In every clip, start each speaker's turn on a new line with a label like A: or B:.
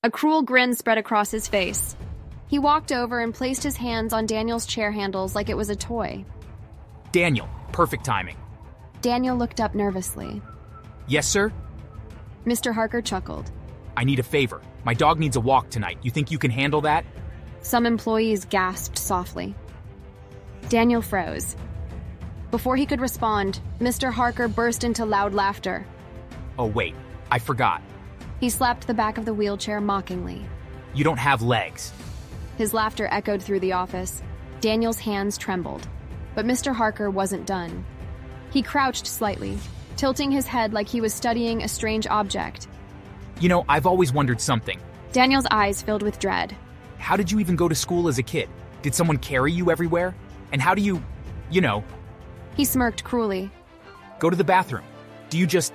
A: A cruel grin spread across his face. He walked over and placed his hands on Daniel's chair handles like it was a toy.
B: Daniel, perfect timing.
A: Daniel looked up nervously.
B: Yes, sir?
A: Mr. Harker chuckled.
B: I need a favor. My dog needs a walk tonight. You think you can handle that?
A: Some employees gasped softly. Daniel froze. Before he could respond, Mr. Harker burst into loud laughter.
B: Oh, wait. I forgot.
A: He slapped the back of the wheelchair mockingly.
B: You don't have legs.
A: His laughter echoed through the office. Daniel's hands trembled. But Mr. Harker wasn't done. He crouched slightly, tilting his head like he was studying a strange object.
B: You know, I've always wondered something.
A: Daniel's eyes filled with dread.
B: How did you even go to school as a kid? Did someone carry you everywhere? And how do you,
A: He smirked cruelly.
B: go to the bathroom? Do you just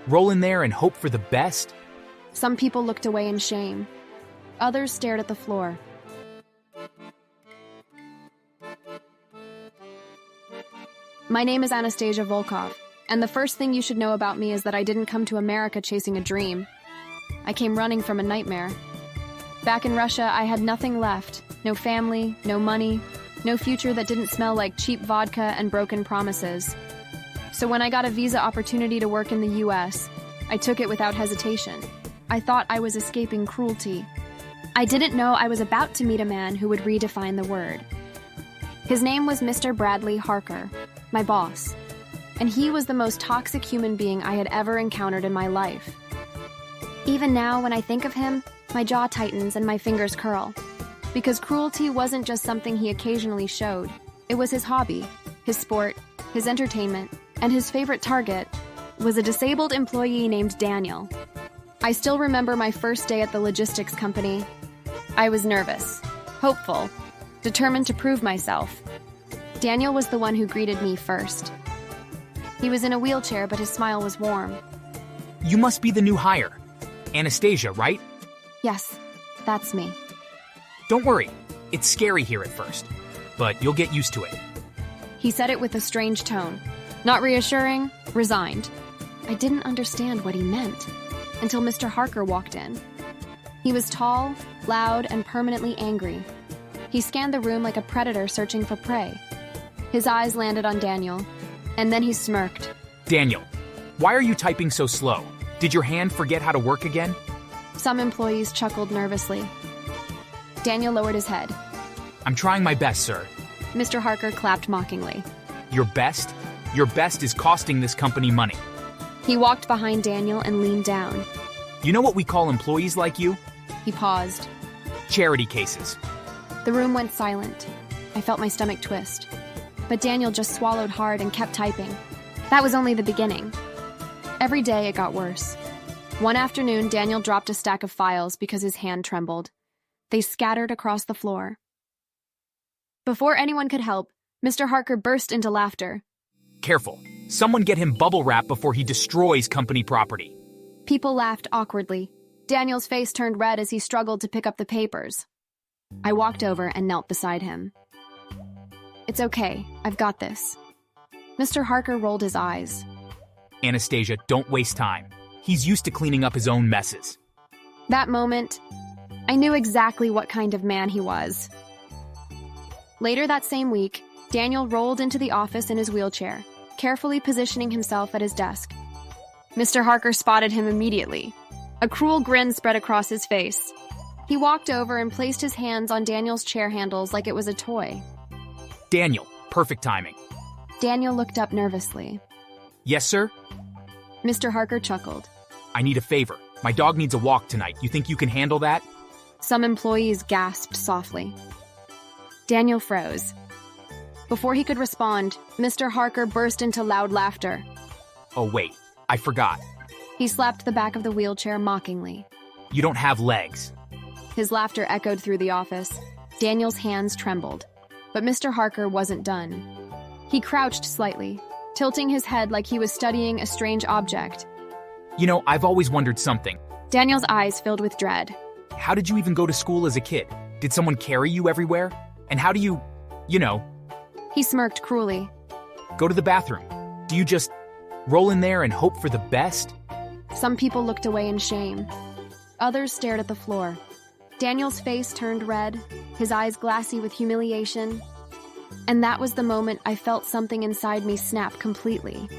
B: roll in there and hope for the best?
A: Some people looked away in shame. Others stared at the floor. My name is Anastasia Volkov, and the first thing you should know about me is that I didn't come to America chasing a dream. I came running from a nightmare. Back in Russia, I had nothing left. No family, no money, no future that didn't smell like cheap vodka and broken promises. So when I got a visa opportunity to work in the US, I took it without hesitation. I thought I was escaping cruelty. I didn't know I was about to meet a man who would redefine the word. His name was Mr. Bradley Harker, my boss, and he was the most toxic human being I had ever encountered in my life. Even now, when I think of him, my jaw tightens and my fingers curl. Because cruelty wasn't just something he occasionally showed. It was his hobby, his sport, his entertainment, and his favorite target was a disabled employee named Daniel. I still remember my first day at the logistics company. I was nervous, hopeful, determined to prove myself. Daniel was the one who greeted me first. He was in a wheelchair, but his smile was warm.
B: You must be the new hire. Anastasia, right?
A: Yes, that's me.
B: Don't worry. It's scary here at first, but you'll get used to it.
A: He said it with a strange tone. Not reassuring, resigned. I didn't understand what he meant until Mr. Harker walked in. He was tall, loud, and permanently angry. He scanned the room like a predator searching for prey. His eyes landed on Daniel, and then he smirked.
B: Daniel, why are you typing so slow? Did your hand forget how to work again?
A: Some employees chuckled nervously. Daniel lowered his head.
B: I'm trying my best, sir.
A: Mr. Harker clapped mockingly.
B: Your best? Your best is costing this company money.
A: He walked behind Daniel and leaned down.
B: You know what we call employees like you?
A: He paused.
B: Charity cases.
A: The room went silent. I felt my stomach twist. But Daniel just swallowed hard and kept typing. That was only the beginning. Every day it got worse. One afternoon, Daniel dropped a stack of files because his hand trembled. They scattered across the floor. Before anyone could help, Mr. Harker burst into laughter.
B: Careful. Someone get him bubble wrap before he destroys company property.
A: People laughed awkwardly. Daniel's face turned red as he struggled to pick up the papers. I walked over and knelt beside him. It's okay. I've got this. Mr. Harker rolled his eyes.
B: Anastasia, don't waste time. He's used to cleaning up his own messes.
A: That moment, I knew exactly what kind of man he was. Later that same week, Daniel rolled into the office in his wheelchair, carefully positioning himself at his desk. Mr. Harker spotted him immediately. A cruel grin spread across his face. He walked over and placed his hands on Daniel's chair handles like it was a toy.
B: Daniel, perfect timing.
A: Daniel looked up nervously.
B: Yes, sir?
A: Mr. Harker chuckled.
B: I need a favor. My dog needs a walk tonight. You think you can handle that?
A: Some employees gasped softly. Daniel froze. Before he could respond, Mr. Harker burst into loud laughter.
B: Oh, wait. I forgot.
A: He slapped the back of the wheelchair mockingly.
B: You don't have legs.
A: His laughter echoed through the office. Daniel's hands trembled. But Mr. Harker wasn't done. He crouched slightly, tilting his head like he was studying a strange object.
B: You know, I've always wondered something.
A: Daniel's eyes filled with dread.
B: How did you even go to school as a kid? Did someone carry you everywhere? And how do you,
A: He smirked cruelly.
B: go to the bathroom? Do you just roll in there and hope for the best?
A: Some people looked away in shame. Others stared at the floor. Daniel's face turned red, his eyes glassy with humiliation. And that was the moment I felt something inside me snap completely.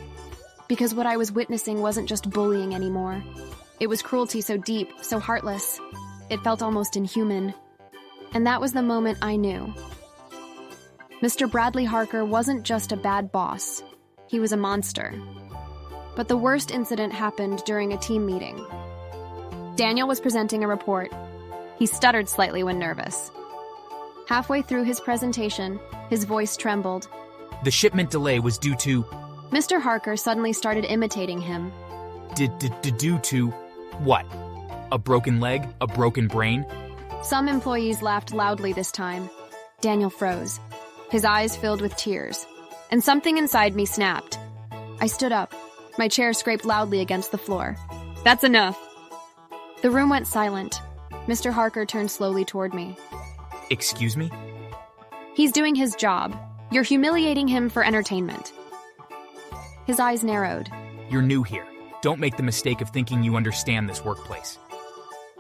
A: Because what I was witnessing wasn't just bullying anymore. It was cruelty so deep, so heartless. It felt almost inhuman. And that was the moment I knew. Mr. Bradley Harker wasn't just a bad boss. He was a monster. But the worst incident happened during a team meeting. Daniel was presenting a report. He stuttered slightly when nervous. Halfway through his presentation, his voice trembled.
B: The shipment delay was due to...
A: Mr. Harker suddenly started imitating him.
B: Due to... what? A broken leg? A broken brain?
A: Some employees laughed loudly this time. Daniel froze. His eyes filled with tears. And something inside me snapped. I stood up. My chair scraped loudly against the floor. That's enough. The room went silent. Mr. Harker turned slowly toward me.
B: Excuse me?
A: He's doing his job. You're humiliating him for entertainment. His eyes narrowed.
B: You're new here. Don't make the mistake of thinking you understand this workplace.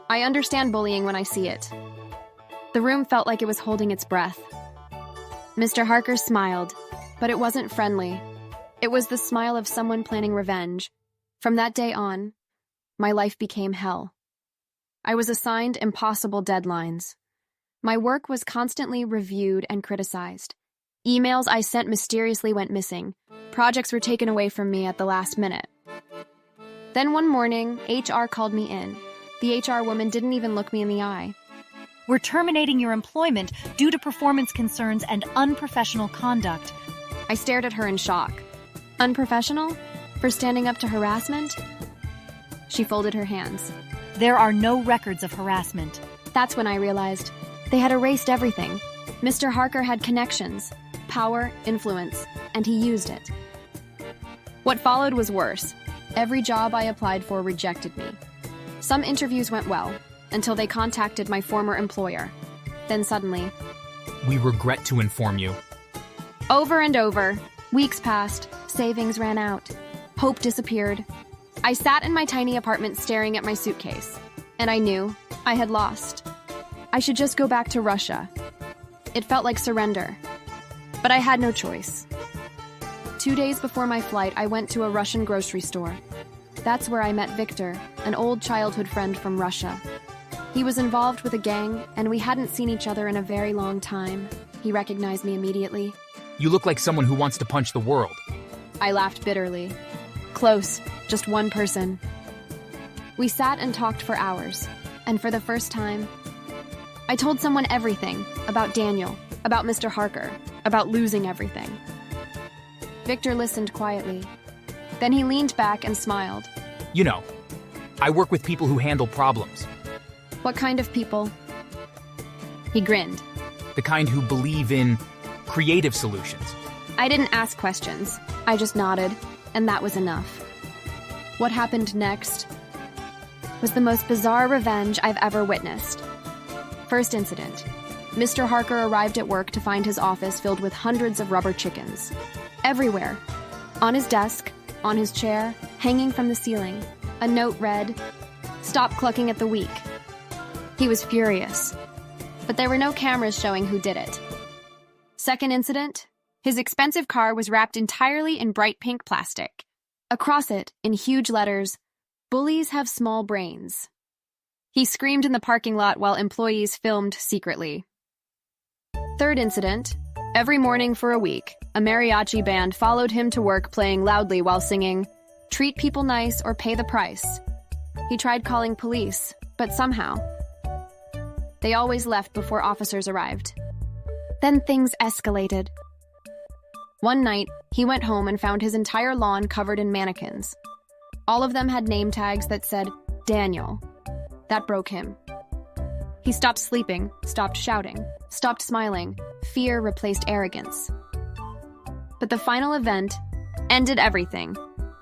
A: I understand bullying when I see it. The room felt like it was holding its breath. Mr. Harker smiled, but it wasn't friendly. It was the smile of someone planning revenge. From that day on, my life became hell. I was assigned impossible deadlines. My work was constantly reviewed and criticized. Emails I sent mysteriously went missing. Projects were taken away from me at the last minute. Then one morning, HR called me in. The HR woman didn't even look me in the eye.
C: We're terminating your employment due to performance concerns and unprofessional conduct.
A: I stared at her in shock. Unprofessional? For standing up to harassment? She folded her hands.
C: There are no records of harassment.
A: That's when I realized they had erased everything. Mr. Harker had connections, power, influence, and he used it. What followed was worse. Every job I applied for rejected me. Some interviews went well, until they contacted my former employer. Then suddenly...
B: We regret to inform you.
A: Over and over. Weeks passed. Savings ran out. Hope disappeared. I sat in my tiny apartment staring at my suitcase. And I knew I had lost. I should just go back to Russia. It felt like surrender. But I had no choice. 2 days before my flight, I went to a Russian grocery store. That's where I met Victor, an old childhood friend from Russia. He was involved with a gang, and we hadn't seen each other in a very long time. He recognized me immediately.
B: You look like someone who wants to punch the world.
A: I laughed bitterly. Close, just one person. We sat and talked for hours, and for the first time, I told someone everything about Daniel, about Mr. Harker, about losing everything. Victor listened quietly. Then he leaned back and smiled.
B: You know, I work with people who handle problems.
A: What kind of people? He grinned.
B: The kind who believe in creative solutions.
A: I didn't ask questions. I just nodded, and that was enough. What happened next was the most bizarre revenge I've ever witnessed. First incident. Mr. Harker arrived at work to find his office filled with hundreds of rubber chickens. Everywhere. On his desk, on his chair, hanging from the ceiling. A note read, "Stop clucking at the weak." He was furious. But there were no cameras showing who did it. Second incident. His expensive car was wrapped entirely in bright pink plastic. Across it, in huge letters, "Bullies have small brains." He screamed in the parking lot while employees filmed secretly. Third incident. Every morning for a week, a mariachi band followed him to work playing loudly while singing, "Treat people nice or pay the price." He tried calling police, but somehow, they always left before officers arrived. Then things escalated. One night, he went home and found his entire lawn covered in mannequins. All of them had name tags that said, Daniel. That broke him. He stopped sleeping, stopped shouting, stopped smiling. Fear replaced arrogance. But the final event ended everything.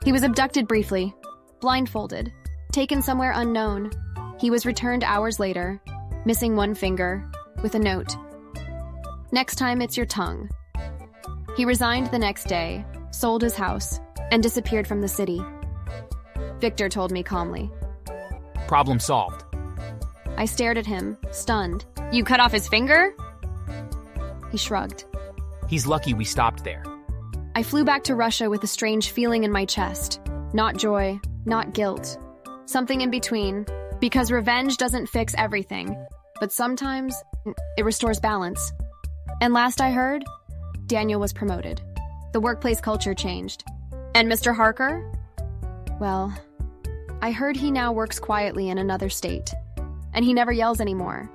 A: He was abducted briefly, blindfolded, taken somewhere unknown. He was returned hours later, missing one finger, with a note. "Next time it's your tongue." He resigned the next day, sold his house, and disappeared from the city. Victor told me calmly.
B: Problem solved.
A: I stared at him, stunned.
D: You cut off his finger?
A: He shrugged.
B: He's lucky we stopped there.
A: I flew back to Russia with a strange feeling in my chest. Not joy, not guilt. Something in between. Because revenge doesn't fix everything. But sometimes, it restores balance. And last I heard, Daniel was promoted. The workplace culture changed.
D: And Mr. Harker?
A: Well, I heard he now works quietly in another state. And he never yells anymore.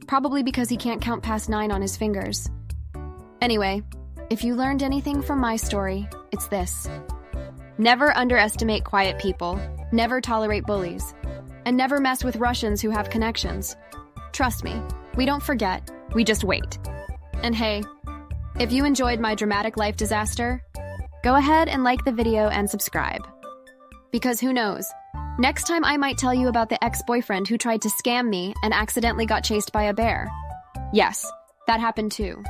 A: Probably because he can't count past 9 on his fingers. Anyway, if you learned anything from my story, it's this.
D: Never underestimate quiet people.
A: Never tolerate bullies. And never mess with Russians who have connections. Trust me, we don't forget, we just wait. And hey, if you enjoyed my dramatic life disaster, go ahead and like the video and subscribe. Because who knows, next time I might tell you about the ex-boyfriend who tried to scam me and accidentally got chased by a bear. Yes, that happened too.